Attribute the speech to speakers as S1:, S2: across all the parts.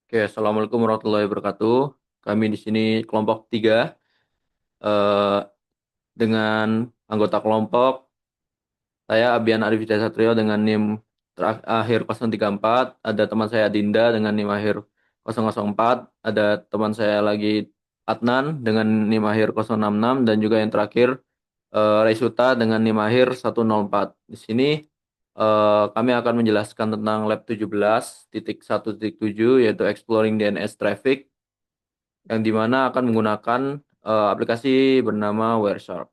S1: Oke, Assalamualaikum warahmatullahi wabarakatuh. Kami di sini kelompok 3 eh, dengan anggota kelompok saya Abian Arif Hidayat Satrio dengan NIM akhir 034, ada teman saya Dinda dengan NIM akhir 004, ada teman saya lagi Adnan dengan NIM akhir 066 dan juga yang terakhir Resuta dengan NIM akhir 104. Di sini kami akan menjelaskan tentang lab 17.1.7 yaitu Exploring DNS Traffic yang dimana akan menggunakan aplikasi bernama Wireshark.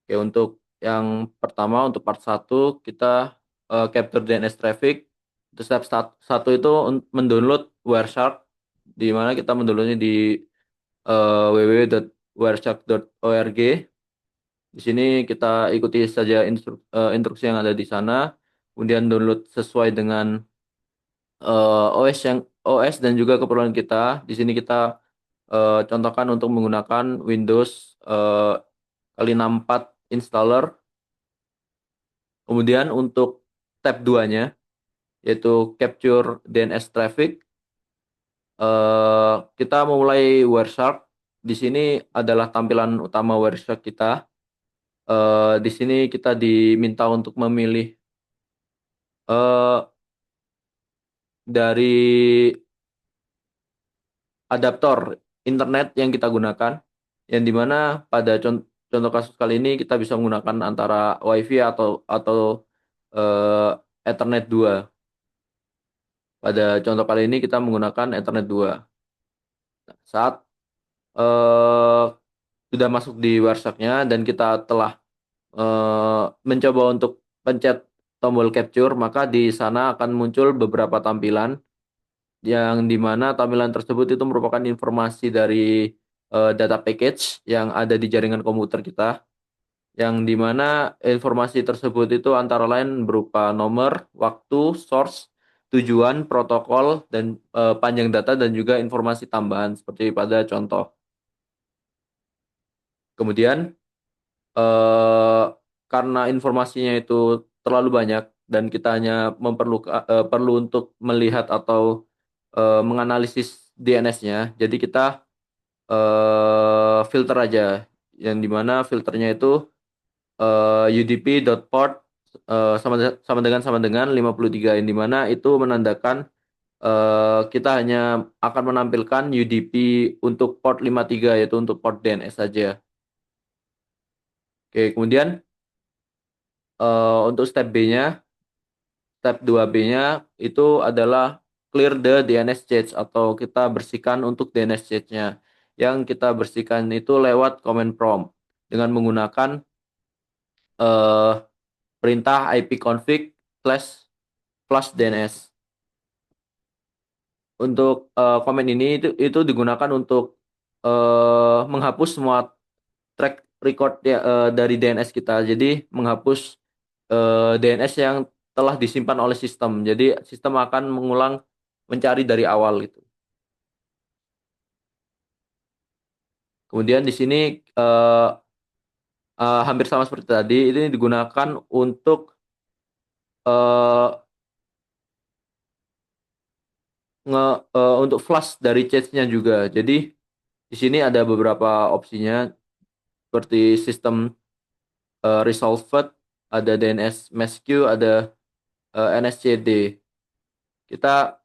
S1: Oke, untuk yang pertama untuk part 1 kita capture DNS traffic. Untuk step 1 itu mendownload Wireshark, di mana kita mendownloadnya di www.wireshark.org. Di sini kita ikuti saja instruksi yang ada di sana, kemudian download sesuai dengan OS dan juga keperluan kita. Di sini kita contohkan untuk menggunakan Windows kali 64 installer. Kemudian untuk tab 2-nya yaitu capture DNS traffic, kita memulai Wireshark. Di sini adalah tampilan utama Wireshark kita. Di sini kita diminta untuk memilih eh, dari adaptor internet yang kita gunakan, yang dimana pada contoh kasus kali ini kita bisa menggunakan antara WiFi atau eh, Ethernet 2. Pada contoh kali ini kita menggunakan Ethernet 2. Saat eh, sudah masuk di WhatsApp-nya dan kita telah mencoba untuk pencet tombol capture, maka di sana akan muncul beberapa tampilan yang dimana tampilan tersebut itu merupakan informasi dari data package yang ada di jaringan komputer kita, yang dimana informasi tersebut itu antara lain berupa nomor, waktu, source, tujuan, protokol, dan panjang data dan juga informasi tambahan seperti pada contoh. Kemudian eh, karena informasinya itu terlalu banyak dan kita hanya perlu untuk melihat atau menganalisis DNS-nya, jadi kita filter aja, yang dimana filternya itu udp.port sama dengan 53, yang dimana itu menandakan kita hanya akan menampilkan UDP untuk port 53 yaitu untuk port DNS saja. Oke, kemudian untuk step 2B-nya itu adalah clear the DNS cache atau kita bersihkan untuk DNS cache-nya. Yang kita bersihkan itu lewat command prompt dengan menggunakan eh, perintah ipconfig slash flush DNS. Untuk komen ini itu digunakan untuk menghapus semua track record ya, dari DNS kita. Jadi menghapus DNS yang telah disimpan oleh sistem. Jadi sistem akan mengulang mencari dari awal gitu. Kemudian di sini eh, hampir sama seperti tadi, ini digunakan untuk eh, untuk flush dari cache-nya juga. Jadi di sini ada beberapa opsinya seperti sistem resolved, ada DNS mask queue, ada NSCD. Kita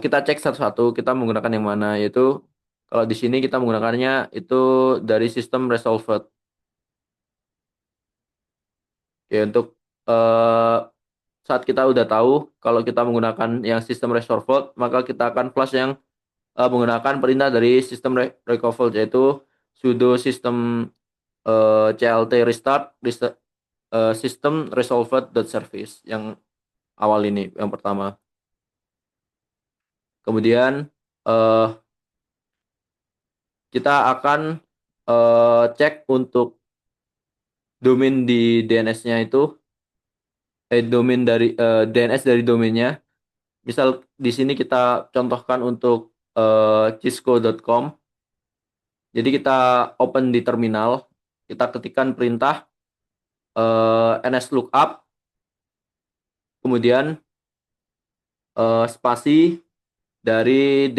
S1: kita cek satu-satu kita menggunakan yang mana, yaitu kalau di sini kita menggunakannya itu dari sistem resolved. Ya, untuk eh, saat kita udah tahu kalau kita menggunakan yang sistem resolved, maka kita akan flash yang menggunakan perintah dari sistem recovered, yaitu sudo system clt restart system resolved.service yang awal ini yang pertama. Kemudian eh, kita akan cek untuk domain di DNS-nya itu, domain dari DNS dari domainnya. Misal di sini kita contohkan untuk cisco.com. Jadi kita open di terminal, kita ketikkan perintah nslookup, kemudian spasi, dari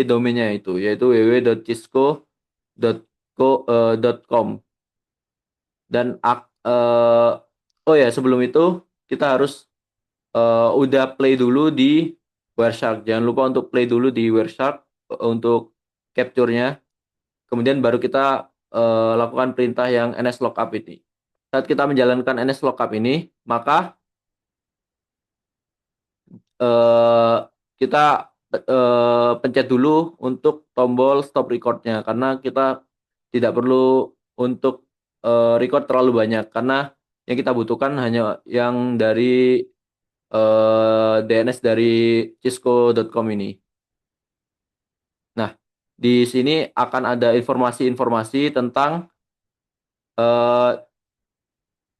S1: domainnya itu, yaitu www.cisco.com. Dan oh ya, sebelum itu kita harus udah play dulu di Wireshark. Jangan lupa untuk play dulu di Wireshark untuk capture-nya. Kemudian baru kita lakukan perintah yang nslookup ini. Saat kita menjalankan nslookup ini, maka eh, kita pencet dulu untuk tombol stop record-nya, karena kita tidak perlu untuk record terlalu banyak, karena yang kita butuhkan hanya yang dari DNS dari cisco.com ini. Nah, di sini akan ada informasi-informasi tentang eh,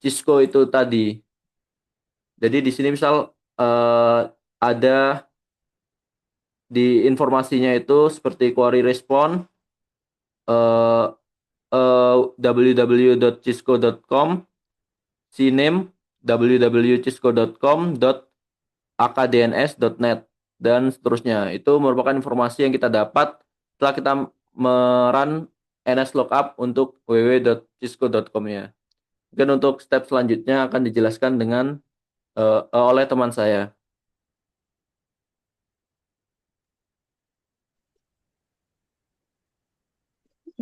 S1: Cisco itu tadi. Jadi di sini misal ada di informasinya itu seperti query response, eh, www.cisco.com, cname www.cisco.com, akdns.net, dan seterusnya. Itu merupakan informasi yang kita dapat setelah kita merun nslookup untuk www.cisco.com ya. Mungkin untuk step selanjutnya akan dijelaskan oleh teman saya.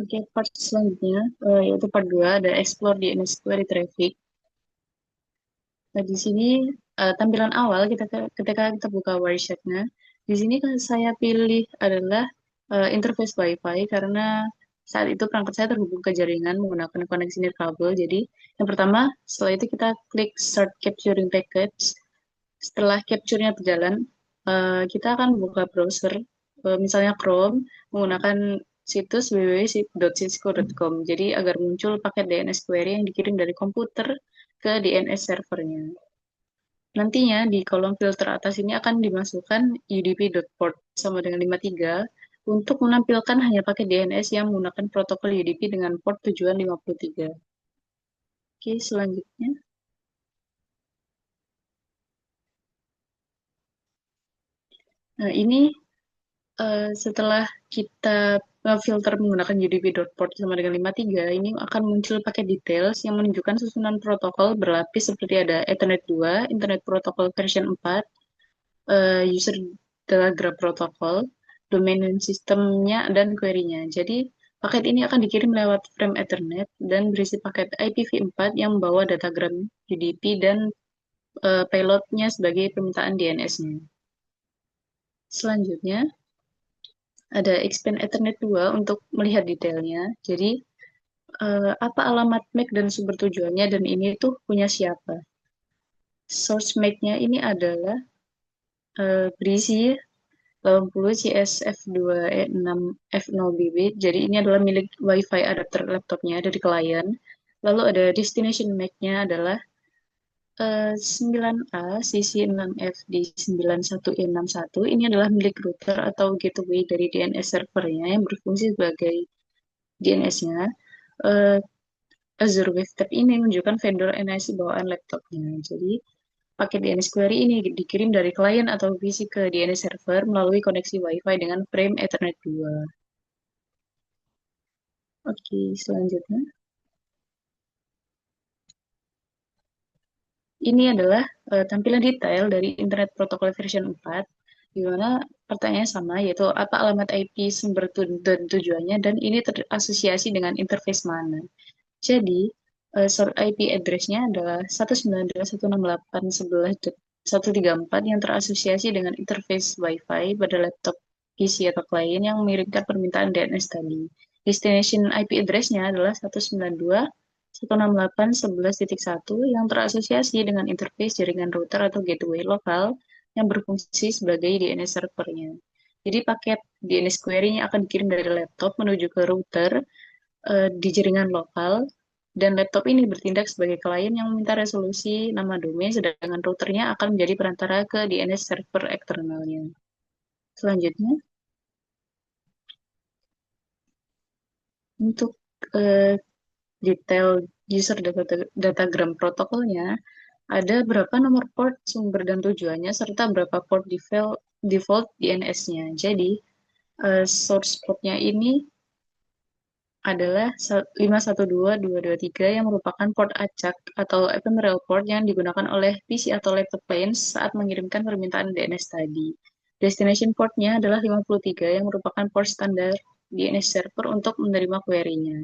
S2: Oke, part selanjutnya yaitu part 2 ada explore DNS query traffic. Nah, di sini tampilan awal ketika kita buka Wireshark-nya, di sini kan saya pilih adalah interface Wi-Fi karena saat itu perangkat saya terhubung ke jaringan menggunakan koneksi nirkabel. Jadi, yang pertama, setelah itu kita klik Start Capturing Package. Setelah capture-nya berjalan, kita akan buka browser, misalnya Chrome, menggunakan situs www.cisco.com. Jadi agar muncul paket DNS query yang dikirim dari komputer ke DNS servernya. Nantinya di kolom filter atas ini akan dimasukkan udp.port sama dengan 53 untuk menampilkan hanya paket DNS yang menggunakan protokol UDP dengan port tujuan 53. Oke, selanjutnya. Nah, ini setelah kita filter menggunakan udp.port sama dengan 53, ini akan muncul paket details yang menunjukkan susunan protokol berlapis seperti ada Ethernet 2, Internet Protocol version 4, user telegram protocol, domain dan sistemnya, dan query-nya. Jadi, paket ini akan dikirim lewat frame Ethernet dan berisi paket IPv4 yang membawa datagram UDP dan payload-nya sebagai permintaan DNS-nya. Selanjutnya, ada expand Ethernet 2 untuk melihat detailnya. Jadi, apa alamat MAC dan sumber tujuannya, dan ini tuh punya siapa. Source MAC-nya ini adalah berisi 80 CSF2E6F0BB. Jadi ini adalah milik WiFi adapter laptopnya dari klien. Lalu ada destination MAC-nya adalah 9A CC6FD91E61. Ini adalah milik router atau gateway dari DNS servernya yang berfungsi sebagai DNS-nya. Azure Wave Tab ini menunjukkan vendor NIC bawaan laptopnya. Jadi, paket DNS query ini dikirim dari klien atau PC ke DNS server melalui koneksi Wi-Fi dengan frame Ethernet 2. Oke, selanjutnya. Ini adalah tampilan detail dari Internet Protocol version 4, di mana pertanyaannya sama, yaitu apa alamat IP sumber dan tujuannya, dan ini terasosiasi dengan interface mana. Jadi, source IP address-nya adalah 192.168.11.134 yang terasosiasi dengan interface Wi-Fi pada laptop PC atau klien yang mengirimkan permintaan DNS tadi. Destination IP address-nya adalah 192.168.11.1 yang terasosiasi dengan interface jaringan router atau gateway lokal yang berfungsi sebagai DNS servernya. Jadi paket DNS query-nya akan dikirim dari laptop menuju ke router di jaringan lokal, dan laptop ini bertindak sebagai klien yang meminta resolusi nama domain, sedangkan routernya akan menjadi perantara ke DNS server eksternalnya. Selanjutnya, untuk detail user datagram protokolnya, ada berapa nomor port sumber dan tujuannya, serta berapa port default default DNS-nya. Jadi, source port-nya ini adalah 512.223 yang merupakan port acak atau ephemeral port yang digunakan oleh PC atau laptop client saat mengirimkan permintaan DNS tadi. Destination port-nya adalah 53 yang merupakan port standar DNS server untuk menerima query-nya.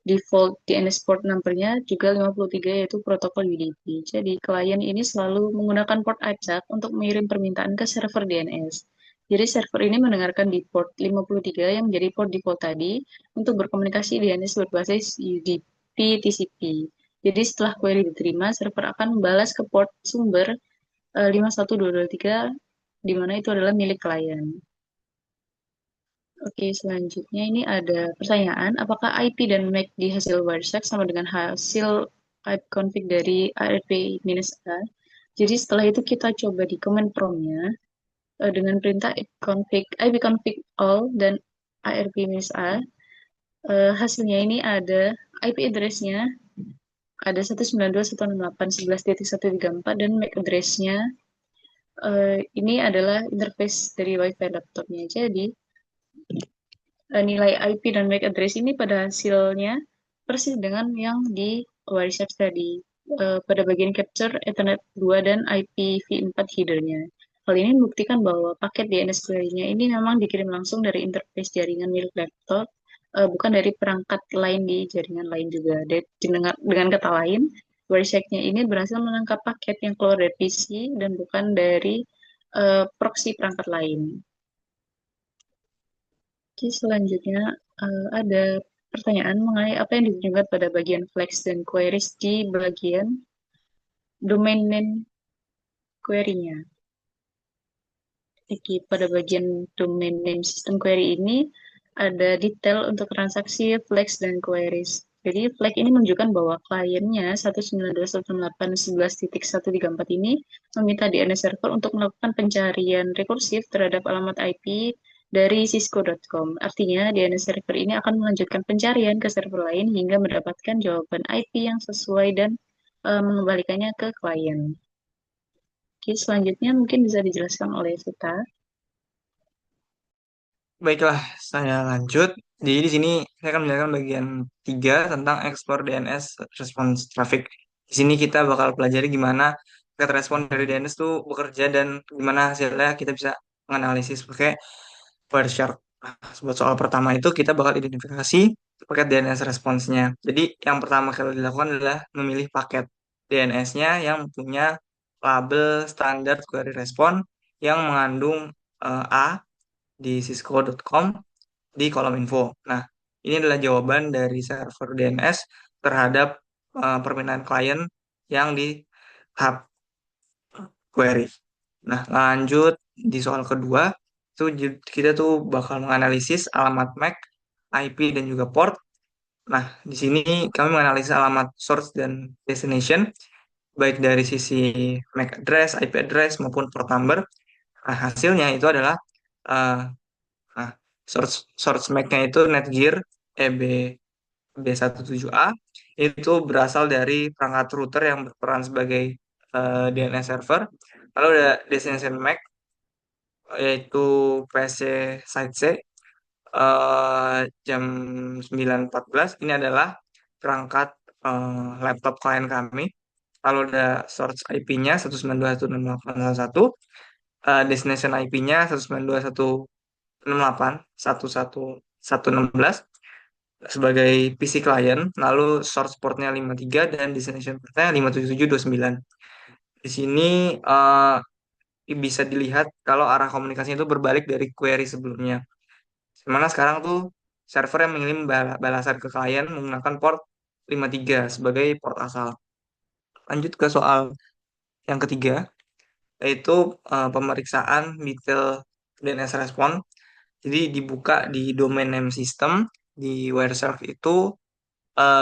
S2: Default DNS port number-nya juga 53 yaitu protokol UDP. Jadi klien ini selalu menggunakan port acak untuk mengirim permintaan ke server DNS. Jadi server ini mendengarkan di port 53 yang menjadi port default tadi untuk berkomunikasi DNS berbasis UDP TCP. Jadi setelah query diterima, server akan membalas ke port sumber 51223 di mana itu adalah milik klien. Oke, selanjutnya ini ada pertanyaan, apakah IP dan MAC di hasil Wireshark sama dengan hasil ipconfig dari ARP-A? Jadi setelah itu kita coba di command prompt-nya dengan perintah ipconfig all dan ARP-A. Hasilnya ini ada IP address-nya ada 192.168.11.134 dan MAC address-nya ini adalah interface dari WiFi laptopnya. Jadi nilai IP dan MAC address ini pada hasilnya persis dengan yang di Wireshark tadi. Pada bagian capture Ethernet 2 dan IPv4 header-nya. Hal ini membuktikan bahwa paket DNS query-nya ini memang dikirim langsung dari interface jaringan milik laptop, bukan dari perangkat lain di jaringan lain juga. Dengan kata lain, Wireshark-nya ini berhasil menangkap paket yang keluar dari PC dan bukan dari proxy perangkat lain. Oke, selanjutnya ada pertanyaan mengenai apa yang ditunjukkan pada bagian flex dan queries di bagian domain name query-nya. Oke, pada bagian domain name system query ini ada detail untuk transaksi flex dan queries. Jadi flag ini menunjukkan bahwa kliennya 192.168.11.134 ini meminta DNS server untuk melakukan pencarian rekursif terhadap alamat IP dari cisco.com. Artinya, DNS server ini akan melanjutkan pencarian ke server lain hingga mendapatkan jawaban IP yang sesuai dan mengembalikannya ke klien. Oke, selanjutnya mungkin bisa dijelaskan oleh Vita.
S3: Baiklah, saya lanjut. Jadi di sini saya akan menjelaskan bagian 3 tentang explore DNS response traffic. Di sini kita bakal pelajari gimana paket respon dari DNS itu bekerja dan gimana hasilnya kita bisa menganalisis pakai Wireshark. Nah, buat soal pertama itu kita bakal identifikasi paket DNS responsnya. Jadi yang pertama kali dilakukan adalah memilih paket DNS-nya yang punya label standar query response yang mengandung A di cisco.com di kolom info. Nah, ini adalah jawaban dari server DNS terhadap permintaan klien yang di hub query. Nah, lanjut di soal kedua, kita tuh bakal menganalisis alamat MAC, IP, dan juga port. Nah, di sini kami menganalisis alamat source dan destination, baik dari sisi MAC address, IP address, maupun port number. Nah, hasilnya itu adalah eh, Nah, source MAC-nya itu Netgear EB B17A itu berasal dari perangkat router yang berperan sebagai DNS server. Lalu ada destination MAC yaitu PC Site C jam 9.14. Ini adalah perangkat laptop klien kami. Lalu ada source IP-nya 192.168.111, destination IP-nya 192.168.111 sebagai PC client, lalu source portnya 53 dan destination portnya 57729. Di sini bisa dilihat kalau arah komunikasinya itu berbalik dari query sebelumnya. Dimana sekarang tuh server yang mengirim balasan ke klien menggunakan port 53 sebagai port asal. Lanjut ke soal yang ketiga, yaitu pemeriksaan detail DNS response. Jadi dibuka di domain name system di Wireshark itu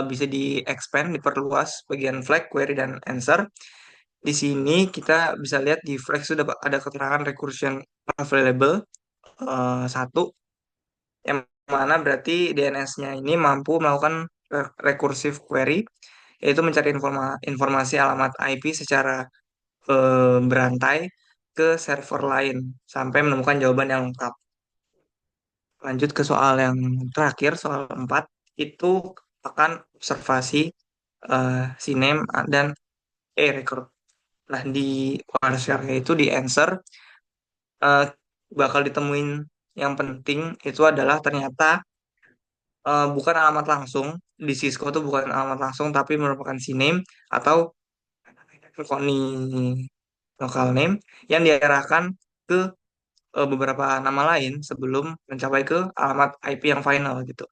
S3: bisa di-expand, diperluas bagian flag, query, dan answer. Di sini kita bisa lihat di flag sudah ada keterangan recursion available satu, yang mana berarti DNS-nya ini mampu melakukan recursive query, yaitu mencari informasi alamat IP secara berantai ke server lain sampai menemukan jawaban yang lengkap. Lanjut ke soal yang terakhir, soal 4 itu akan observasi sinem dan record. Nah, di Wireshark itu di answer eh, bakal ditemuin yang penting itu adalah ternyata bukan alamat langsung di Cisco itu bukan alamat langsung tapi merupakan CNAME atau Koni local name yang diarahkan ke beberapa nama lain sebelum mencapai ke alamat IP yang final gitu.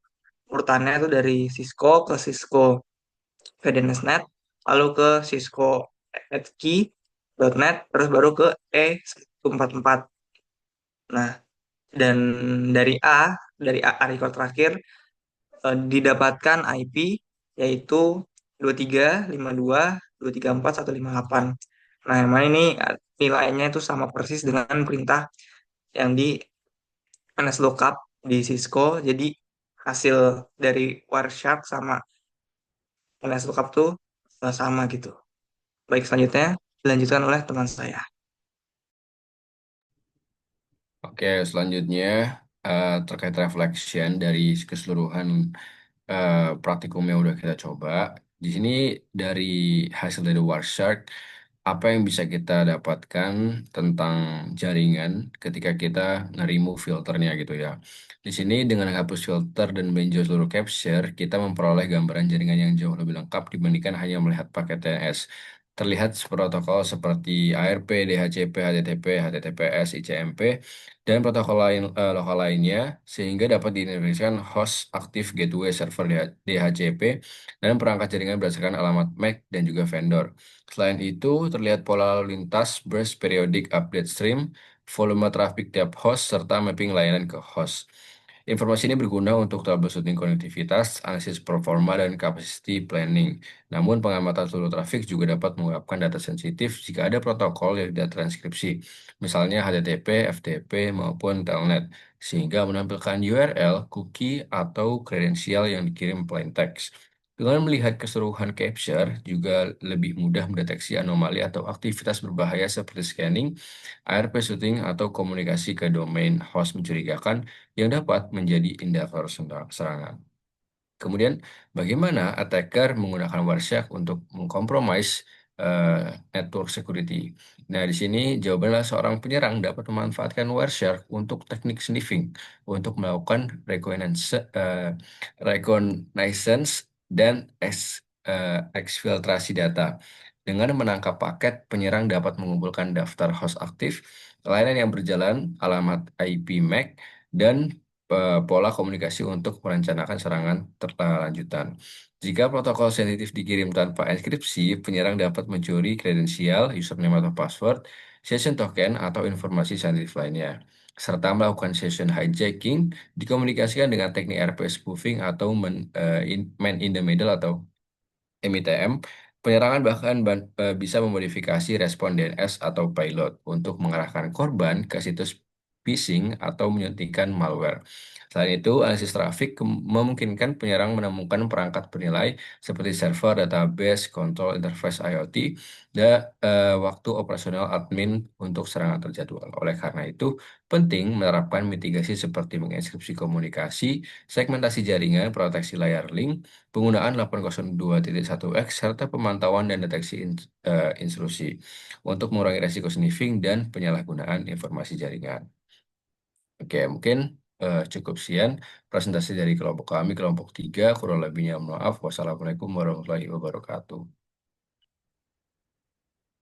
S3: Urutannya itu dari Cisco ke Cisco VDNSNet, lalu ke Cisco Key.net, terus baru ke E144. Nah, dan dari A record terakhir didapatkan IP yaitu 2352, 234, 158. Nah, yang mana ini nilainya itu sama persis dengan perintah yang di NSLOOKUP di Cisco. Jadi hasil dari Wireshark sama NSLOOKUP tuh sama gitu. Baik, selanjutnya dilanjutkan oleh teman saya.
S4: Oke, selanjutnya terkait reflection dari keseluruhan praktikum yang udah kita coba. Di sini dari hasil dari Wireshark, apa yang bisa kita dapatkan tentang jaringan ketika kita nge-remove filternya gitu ya. Di sini dengan hapus filter dan meninjau seluruh capture, kita memperoleh gambaran jaringan yang jauh lebih lengkap dibandingkan hanya melihat paket TNS. Terlihat protokol seperti ARP, DHCP, HTTP, HTTPS, ICMP, dan protokol lain lokal lainnya sehingga dapat diidentifikasikan host aktif gateway server DHCP dan perangkat jaringan berdasarkan alamat MAC dan juga vendor. Selain itu, terlihat pola lalu lintas burst periodic update stream, volume traffic tiap host serta mapping layanan ke host. Informasi ini berguna untuk troubleshooting konektivitas, analisis performa, dan capacity planning. Namun, pengamatan seluruh trafik juga dapat mengungkapkan data sensitif jika ada protokol yang tidak transkripsi, misalnya HTTP, FTP, maupun Telnet, sehingga menampilkan URL, cookie, atau kredensial yang dikirim plain text. Dengan melihat keseluruhan capture, juga lebih mudah mendeteksi anomali atau aktivitas berbahaya seperti scanning, ARP shooting, atau komunikasi ke domain host mencurigakan yang dapat menjadi indikator serangan. Kemudian, bagaimana attacker menggunakan Wireshark untuk mengkompromis network security? Nah, di sini jawabannya seorang penyerang dapat memanfaatkan Wireshark untuk teknik sniffing, untuk melakukan reconnaissance dan eksfiltrasi data. Dengan menangkap paket, penyerang dapat mengumpulkan daftar host aktif, layanan yang berjalan, alamat IP MAC, dan pola komunikasi untuk merencanakan serangan lanjutan. Jika protokol sensitif dikirim tanpa enkripsi, penyerang dapat mencuri kredensial, username atau password, session token, atau informasi sensitif lainnya, serta melakukan session hijacking, dikomunikasikan dengan teknik RP spoofing atau man in the middle atau MITM. Penyerangan bahkan bisa memodifikasi respon DNS atau payload untuk mengarahkan korban ke situs phishing atau menyuntikkan malware. Selain itu, analisis trafik memungkinkan penyerang menemukan perangkat bernilai seperti server, database, kontrol interface IoT, dan waktu operasional admin untuk serangan terjadwal. Oleh karena itu, penting menerapkan mitigasi seperti mengenkripsi komunikasi, segmentasi jaringan, proteksi layar link, penggunaan 802.1x, serta pemantauan dan deteksi intrusi untuk mengurangi resiko sniffing dan penyalahgunaan informasi jaringan. Oke, mungkin cukup sekian presentasi dari kelompok kami, kelompok 3. Kurang lebihnya mohon maaf. Wassalamualaikum warahmatullahi wabarakatuh.